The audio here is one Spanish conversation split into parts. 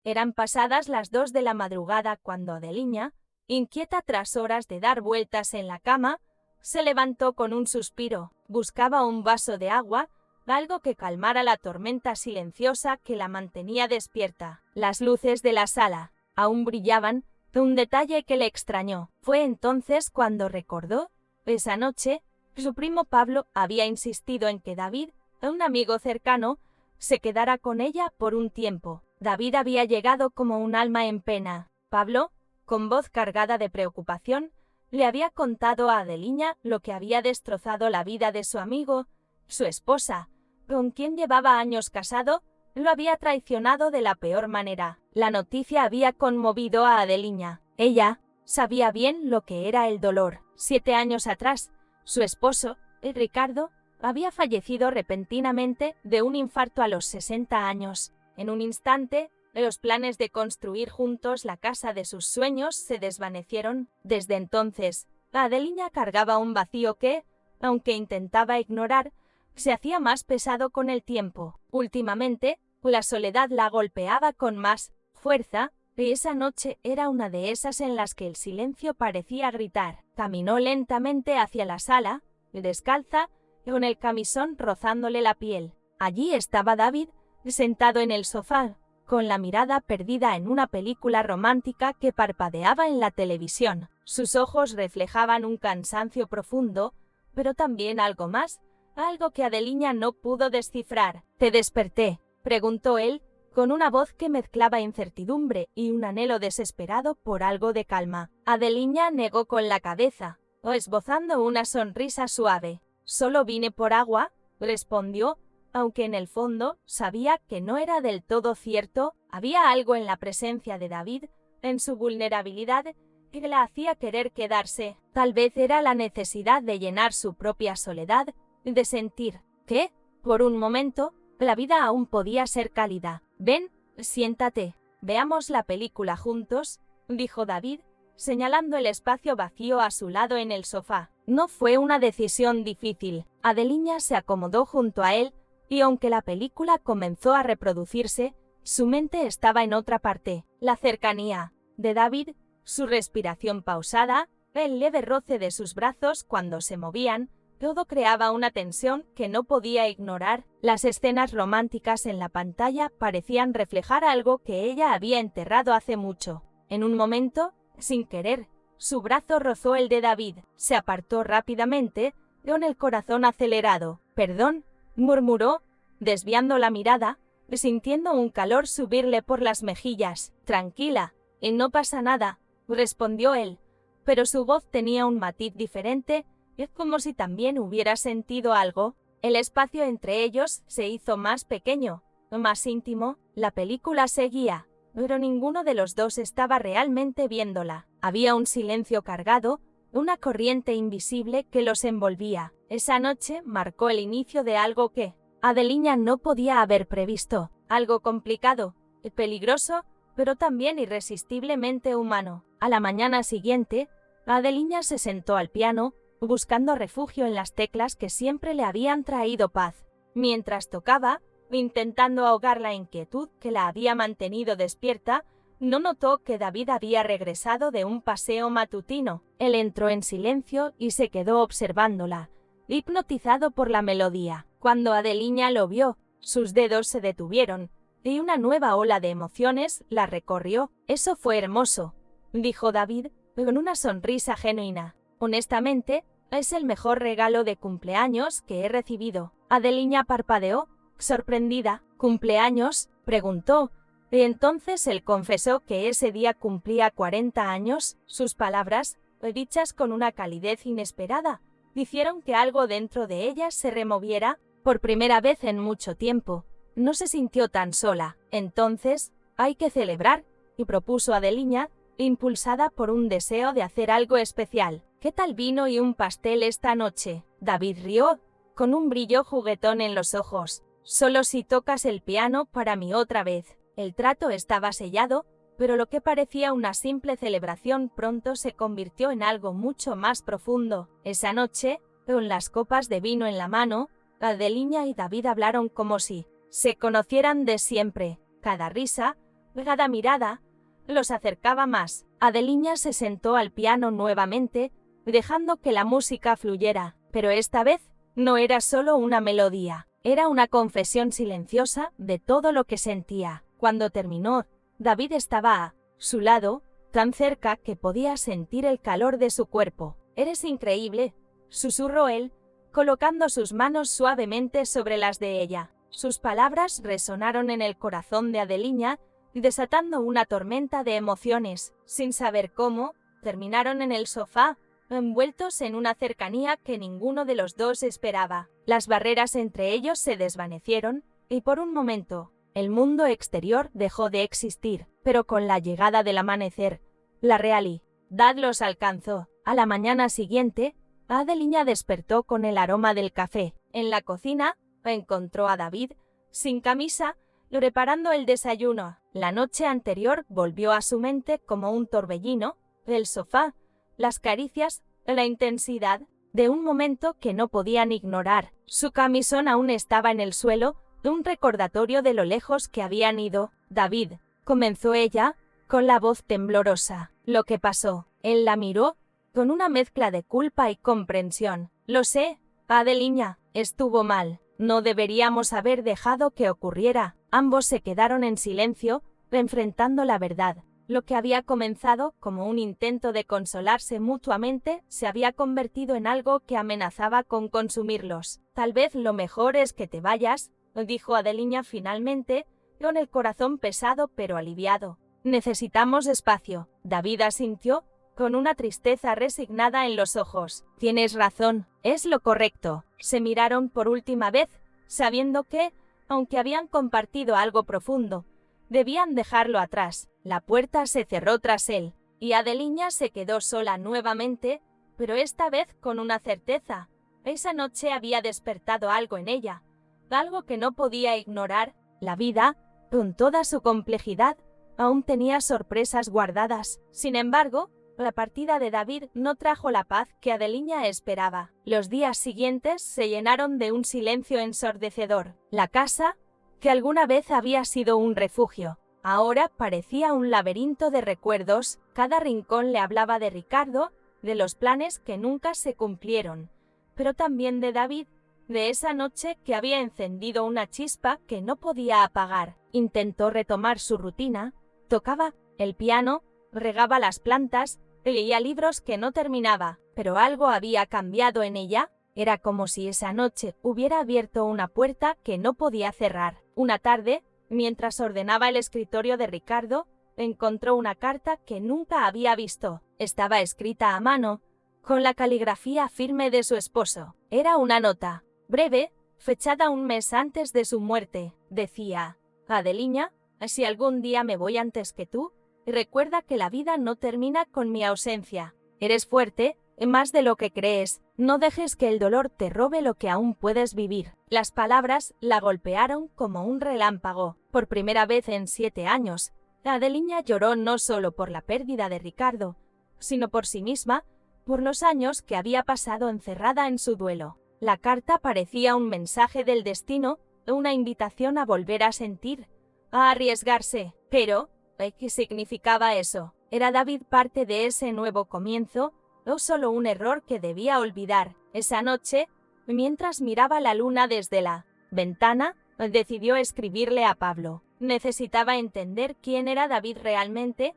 Eran pasadas las 2 de la madrugada cuando Adeliña, inquieta tras horas de dar vueltas en la cama, se levantó con un suspiro. Buscaba un vaso de agua, algo que calmara la tormenta silenciosa que la mantenía despierta. Las luces de la sala aún brillaban, un detalle que le extrañó. Fue entonces cuando recordó, esa noche, su primo Pablo había insistido en que David, un amigo cercano, se quedara con ella por un tiempo. David había llegado como un alma en pena. Pablo, con voz cargada de preocupación, le había contado a Adeliña lo que había destrozado la vida de su amigo. Su esposa, con quien llevaba años casado, lo había traicionado de la peor manera. La noticia había conmovido a Adeliña. Ella sabía bien lo que era el dolor. 7 años atrás, su esposo, Ricardo, había fallecido repentinamente de un infarto a los 60 años. En un instante, los planes de construir juntos la casa de sus sueños se desvanecieron. Desde entonces, Adeliña cargaba un vacío que, aunque intentaba ignorar, se hacía más pesado con el tiempo. Últimamente, la soledad la golpeaba con más fuerza, y esa noche era una de esas en las que el silencio parecía gritar. Caminó lentamente hacia la sala, descalza, con el camisón rozándole la piel. Allí estaba David, sentado en el sofá, con la mirada perdida en una película romántica que parpadeaba en la televisión. Sus ojos reflejaban un cansancio profundo, pero también algo más, algo que Adeliña no pudo descifrar. «¿Te desperté?», preguntó él, con una voz que mezclaba incertidumbre y un anhelo desesperado por algo de calma. Adeliña negó con la cabeza, esbozando una sonrisa suave. «Solo vine por agua», respondió, aunque en el fondo sabía que no era del todo cierto. Había algo en la presencia de David, en su vulnerabilidad, que la hacía querer quedarse. Tal vez era la necesidad de llenar su propia soledad, de sentir que, por un momento, la vida aún podía ser cálida. «Ven, siéntate, veamos la película juntos», dijo David, señalando el espacio vacío a su lado en el sofá. No fue una decisión difícil. Adeliña se acomodó junto a él, y aunque la película comenzó a reproducirse, su mente estaba en otra parte. La cercanía de David, su respiración pausada, el leve roce de sus brazos cuando se movían, todo creaba una tensión que no podía ignorar. Las escenas románticas en la pantalla parecían reflejar algo que ella había enterrado hace mucho. En un momento, sin querer, su brazo rozó el de David. Se apartó rápidamente, con el corazón acelerado. «Perdón», murmuró, desviando la mirada, sintiendo un calor subirle por las mejillas. «Tranquila, y no pasa nada», respondió él, pero su voz tenía un matiz diferente, es como si también hubiera sentido algo. El espacio entre ellos se hizo más pequeño, más íntimo. La película seguía, pero ninguno de los dos estaba realmente viéndola. Había un silencio cargado, una corriente invisible que los envolvía. Esa noche marcó el inicio de algo que Adeliña no podía haber previsto, algo complicado, peligroso, pero también irresistiblemente humano. A la mañana siguiente, Adeliña se sentó al piano, buscando refugio en las teclas que siempre le habían traído paz. Mientras tocaba, intentando ahogar la inquietud que la había mantenido despierta, no notó que David había regresado de un paseo matutino. Él entró en silencio y se quedó observándola, hipnotizado por la melodía. Cuando Adeliña lo vio, sus dedos se detuvieron, y una nueva ola de emociones la recorrió. «Eso fue hermoso», dijo David, con una sonrisa genuina. «Honestamente, es el mejor regalo de cumpleaños que he recibido». Adeliña parpadeó, sorprendida. «¿Cumpleaños?», preguntó, y entonces él confesó que ese día cumplía 40 años. Sus palabras, dichas con una calidez inesperada, hicieron que algo dentro de ella se removiera. Por primera vez en mucho tiempo, no se sintió tan sola. «Entonces, hay que celebrar», y propuso Adeliña, impulsada por un deseo de hacer algo especial. «¿Qué tal vino y un pastel esta noche?». David rió, con un brillo juguetón en los ojos. «Solo si tocas el piano para mí otra vez». El trato estaba sellado, pero lo que parecía una simple celebración pronto se convirtió en algo mucho más profundo. Esa noche, con las copas de vino en la mano, Adeliña y David hablaron como si se conocieran de siempre. Cada risa, Cada mirada los acercaba más. Adeliña se sentó al piano nuevamente, dejando que la música fluyera, pero esta vez no era solo una melodía, era una confesión silenciosa de todo lo que sentía. Cuando terminó, David estaba a su lado, tan cerca que podía sentir el calor de su cuerpo. «Eres increíble», susurró él, colocando sus manos suavemente sobre las de ella. Sus palabras resonaron en el corazón de Adeliña, desatando una tormenta de emociones. Sin saber cómo, terminaron en el sofá, envueltos en una cercanía que ninguno de los dos esperaba. Las barreras entre ellos se desvanecieron, y por un momento, el mundo exterior dejó de existir. Pero con la llegada del amanecer, la realidad los alcanzó. A la mañana siguiente, Adeliña despertó con el aroma del café. En la cocina, encontró a David, sin camisa, preparando el desayuno. La noche anterior volvió a su mente como un torbellino, el sofá, las caricias, la intensidad de un momento que no podían ignorar. Su camisón aún estaba en el suelo, un recordatorio de lo lejos que habían ido. «David», comenzó ella, con la voz temblorosa. «¿Lo que pasó?». Él la miró, con una mezcla de culpa y comprensión. «Lo sé, Adeliña, estuvo mal. No deberíamos haber dejado que ocurriera». Ambos se quedaron en silencio, enfrentando la verdad. Lo que había comenzado como un intento de consolarse mutuamente se había convertido en algo que amenazaba con consumirlos. «Tal vez lo mejor es que te vayas», dijo Adeliña finalmente, con el corazón pesado pero aliviado. «Necesitamos espacio». David asintió, con una tristeza resignada en los ojos. «Tienes razón, es lo correcto». Se miraron por última vez, sabiendo que, aunque habían compartido algo profundo, debían dejarlo atrás. La puerta se cerró tras él, y Adeliña se quedó sola nuevamente, pero esta vez con una certeza. Esa noche había despertado algo en ella, algo que no podía ignorar. La vida, con toda su complejidad, aún tenía sorpresas guardadas. Sin embargo, la partida de David no trajo la paz que Adeliña esperaba. Los días siguientes se llenaron de un silencio ensordecedor. La casa, que alguna vez había sido un refugio, ahora parecía un laberinto de recuerdos. Cada rincón le hablaba de Ricardo, de los planes que nunca se cumplieron, pero también de David, de esa noche que había encendido una chispa que no podía apagar. Intentó retomar su rutina, tocaba el piano, regaba las plantas, leía libros que no terminaba, pero algo había cambiado en ella. Era como si esa noche hubiera abierto una puerta que no podía cerrar. Una tarde, mientras ordenaba el escritorio de Ricardo, encontró una carta que nunca había visto. Estaba escrita a mano, con la caligrafía firme de su esposo. Era una nota, breve, fechada un mes antes de su muerte. Decía: «Adeliña, si algún día me voy antes que tú, recuerda que la vida no termina con mi ausencia. Eres fuerte, más de lo que crees. No dejes que el dolor te robe lo que aún puedes vivir». Las palabras la golpearon como un relámpago. Por primera vez en 7 años, Adeliña lloró no solo por la pérdida de Ricardo, sino por sí misma, por los años que había pasado encerrada en su duelo. La carta parecía un mensaje del destino, una invitación a volver a sentir, a arriesgarse. Pero, ¿qué significaba eso? ¿Era David parte de ese nuevo comienzo, o solo un error que debía olvidar? Esa noche, mientras miraba la luna desde la ventana, decidió escribirle a Pablo. Necesitaba entender quién era David realmente,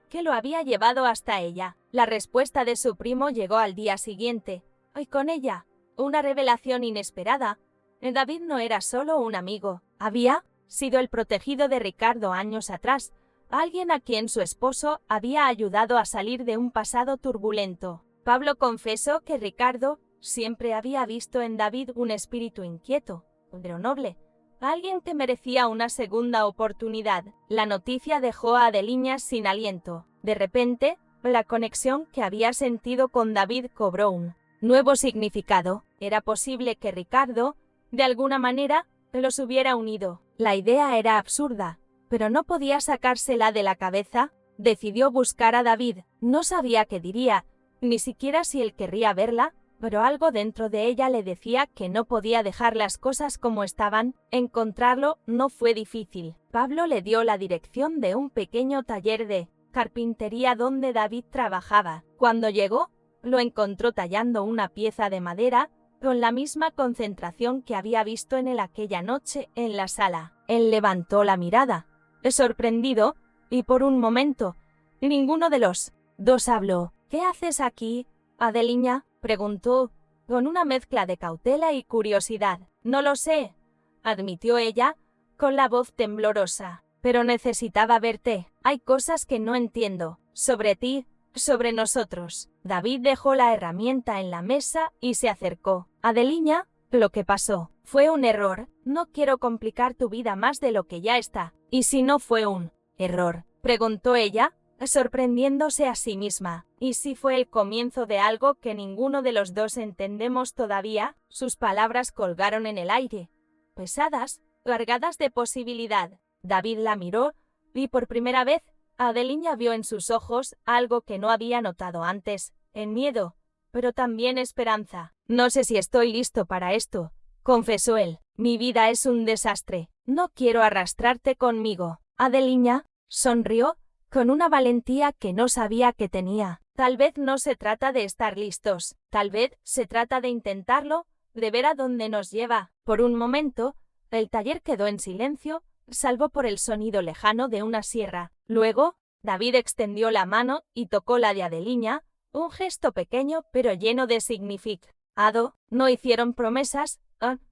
qué lo había llevado hasta ella. La respuesta de su primo llegó al día siguiente, y con ella, una revelación inesperada. David no era solo un amigo, había sido el protegido de Ricardo años atrás, alguien a quien su esposo había ayudado a salir de un pasado turbulento. Pablo confesó que Ricardo siempre había visto en David un espíritu inquieto, pero noble, alguien que merecía una segunda oportunidad. La noticia dejó a Adeliña sin aliento. De repente, la conexión que había sentido con David cobró un nuevo significado. Era posible que Ricardo, de alguna manera, los hubiera unido. La idea era absurda, pero no podía sacársela de la cabeza. Decidió buscar a David. No sabía qué diría, ni siquiera si él querría verla, pero algo dentro de ella le decía que no podía dejar las cosas como estaban. Encontrarlo no fue difícil. Pablo le dio la dirección de un pequeño taller de carpintería donde David trabajaba. Cuando llegó, lo encontró tallando una pieza de madera, con la misma concentración que había visto en él aquella noche en la sala. Él levantó la mirada, sorprendido, y por un momento, ninguno de los dos habló. «¿Qué haces aquí, Adeliña?», preguntó, con una mezcla de cautela y curiosidad. «No lo sé», admitió ella, con la voz temblorosa. «Pero necesitaba verte. Hay cosas que no entiendo. Sobre ti, sobre nosotros». David dejó la herramienta en la mesa y se acercó. «Adeliña, lo que pasó fue un error. No quiero complicar tu vida más de lo que ya está». «¿Y si no fue un error?», preguntó ella, sorprendiéndose a sí misma. «¿Y si fue el comienzo de algo que ninguno de los dos entendemos todavía?». Sus palabras colgaron en el aire, pesadas, cargadas de posibilidad. David la miró, y por primera vez, Adeliña vio en sus ojos algo que no había notado antes, en miedo, pero también esperanza. «No sé si estoy listo para esto», confesó él. «Mi vida es un desastre. No quiero arrastrarte conmigo». Adeliña sonrió, con una valentía que no sabía que tenía. «Tal vez no se trata de estar listos. Tal vez se trata de intentarlo, de ver a dónde nos lleva». Por un momento, el taller quedó en silencio, salvo por el sonido lejano de una sierra. Luego, David extendió la mano y tocó la de Adeliña, un gesto pequeño pero lleno de significado. No hicieron promesas,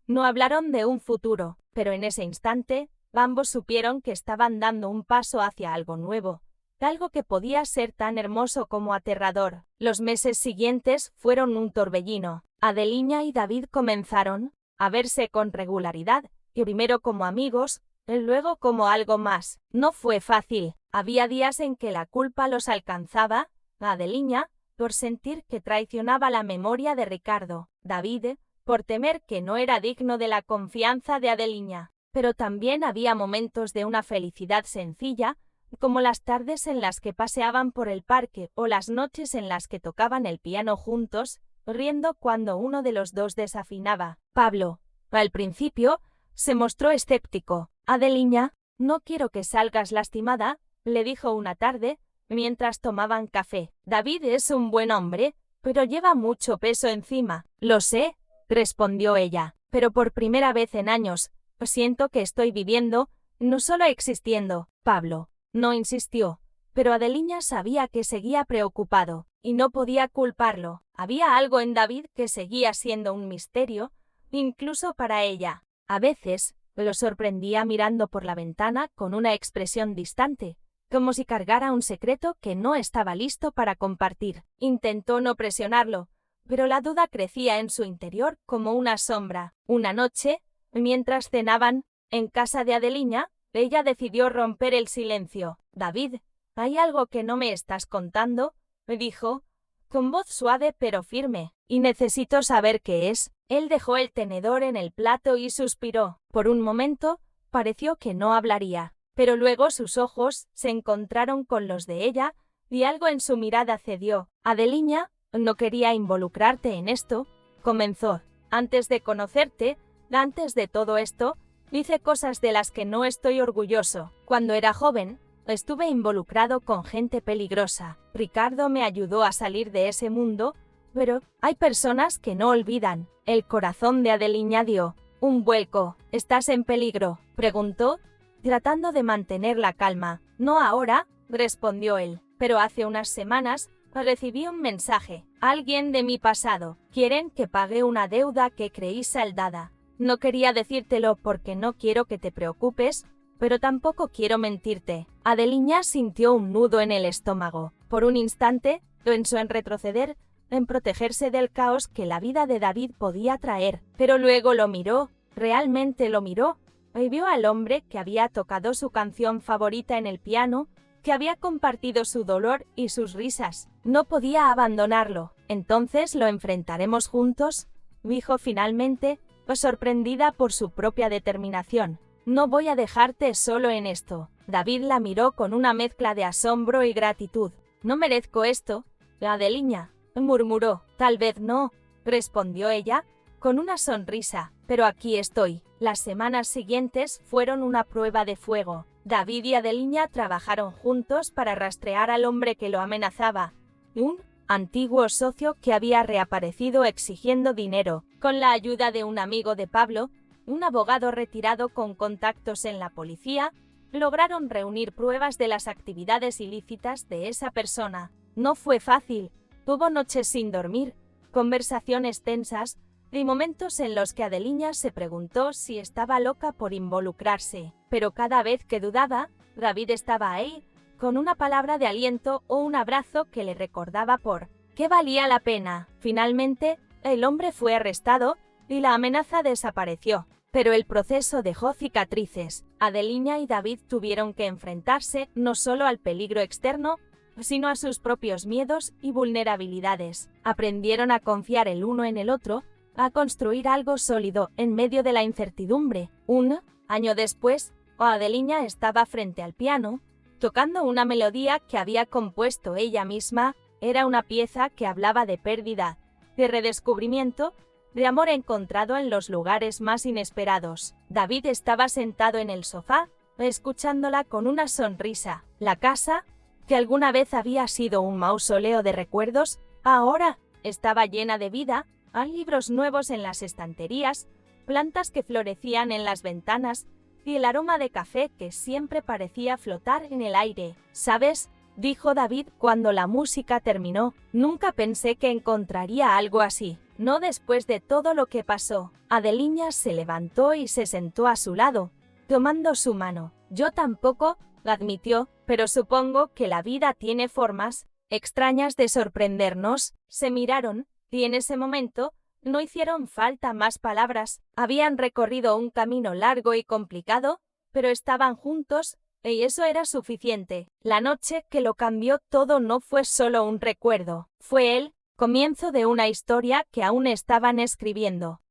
no hablaron de un futuro, pero en ese instante, ambos supieron que estaban dando un paso hacia algo nuevo, algo que podía ser tan hermoso como aterrador. Los meses siguientes fueron un torbellino. Adeliña y David comenzaron a verse con regularidad, y primero como amigos, y luego como algo más. No fue fácil. Había días en que la culpa los alcanzaba, a Adeliña, por sentir que traicionaba la memoria de Ricardo; David, por temer que no era digno de la confianza de Adeliña. Pero también había momentos de una felicidad sencilla, como las tardes en las que paseaban por el parque o las noches en las que tocaban el piano juntos, riendo cuando uno de los dos desafinaba. Pablo, al principio, se mostró escéptico. «Adeliña, no quiero que salgas lastimada», le dijo una tarde, mientras tomaban café. «David es un buen hombre, pero lleva mucho peso encima». «Lo sé», respondió ella, «pero por primera vez en años, siento que estoy viviendo, no solo existiendo». Pablo no insistió, pero Adeliña sabía que seguía preocupado, y no podía culparlo. Había algo en David que seguía siendo un misterio, incluso para ella. A veces, lo sorprendía mirando por la ventana con una expresión distante, como si cargara un secreto que no estaba listo para compartir. Intentó no presionarlo, pero la duda crecía en su interior como una sombra. Una noche, mientras cenaban en casa de Adeliña, ella decidió romper el silencio. «David, hay algo que no me estás contando», dijo, con voz suave pero firme, «y necesito saber qué es». Él dejó el tenedor en el plato y suspiró. Por un momento, pareció que no hablaría, pero luego sus ojos se encontraron con los de ella, y algo en su mirada cedió. «Adeliña, no quería involucrarte en esto», comenzó. «Antes de conocerte, antes de todo esto, hice cosas de las que no estoy orgulloso. Cuando era joven, estuve involucrado con gente peligrosa. Ricardo me ayudó a salir de ese mundo, pero hay personas que no olvidan». El corazón de Adeliña dio un vuelco. «¿Estás en peligro?», preguntó, tratando de mantener la calma. «No ahora», respondió él, «pero hace unas semanas recibí un mensaje. Alguien de mi pasado. Quieren que pague una deuda que creí saldada. No quería decírtelo porque no quiero que te preocupes, pero tampoco quiero mentirte». Adeliña sintió un nudo en el estómago. Por un instante, pensó en retroceder, en protegerse del caos que la vida de David podía traer, pero luego lo miró, realmente lo miró, y vio al hombre que había tocado su canción favorita en el piano, que había compartido su dolor y sus risas. No podía abandonarlo. «¿Entonces lo enfrentaremos juntos?», dijo finalmente, sorprendida por su propia determinación. «No voy a dejarte solo en esto». David la miró con una mezcla de asombro y gratitud. «No merezco esto, Adeliña», murmuró. «Tal vez no», respondió ella, con una sonrisa. Pero aquí estoy. Las semanas siguientes fueron una prueba de fuego. David y Adelia trabajaron juntos para rastrear al hombre que lo amenazaba, un antiguo socio que había reaparecido exigiendo dinero. Con la ayuda de un amigo de Pablo, un abogado retirado con contactos en la policía, lograron reunir pruebas de las actividades ilícitas de esa persona. No fue fácil. Tuvo noches sin dormir, conversaciones tensas y momentos en los que Adelia se preguntó si estaba loca por involucrarse. Pero cada vez que dudaba, David estaba ahí, con una palabra de aliento o un abrazo que le recordaba por qué valía la pena. Finalmente, el hombre fue arrestado y la amenaza desapareció. Pero el proceso dejó cicatrices. Adelia y David tuvieron que enfrentarse no solo al peligro externo, sino a sus propios miedos y vulnerabilidades. Aprendieron a confiar el uno en el otro, a construir algo sólido en medio de la incertidumbre. Un año después, Adelia estaba frente al piano, tocando una melodía que había compuesto ella misma. Era una pieza que hablaba de pérdida, de redescubrimiento, de amor encontrado en los lugares más inesperados. David estaba sentado en el sofá, escuchándola con una sonrisa. La casa, que alguna vez había sido un mausoleo de recuerdos, ahora estaba llena de vida. Hay libros nuevos en las estanterías, plantas que florecían en las ventanas y el aroma de café que siempre parecía flotar en el aire. ¿Sabes?, dijo David cuando la música terminó. Nunca pensé que encontraría algo así. No después de todo lo que pasó. Adelia se levantó y se sentó a su lado, tomando su mano. Yo tampoco, admitió, pero supongo que la vida tiene formas extrañas de sorprendernos. Se miraron, y en ese momento no hicieron falta más palabras. Habían recorrido un camino largo y complicado, pero estaban juntos, y eso era suficiente. La noche que lo cambió todo no fue solo un recuerdo, fue el comienzo de una historia que aún estaban escribiendo.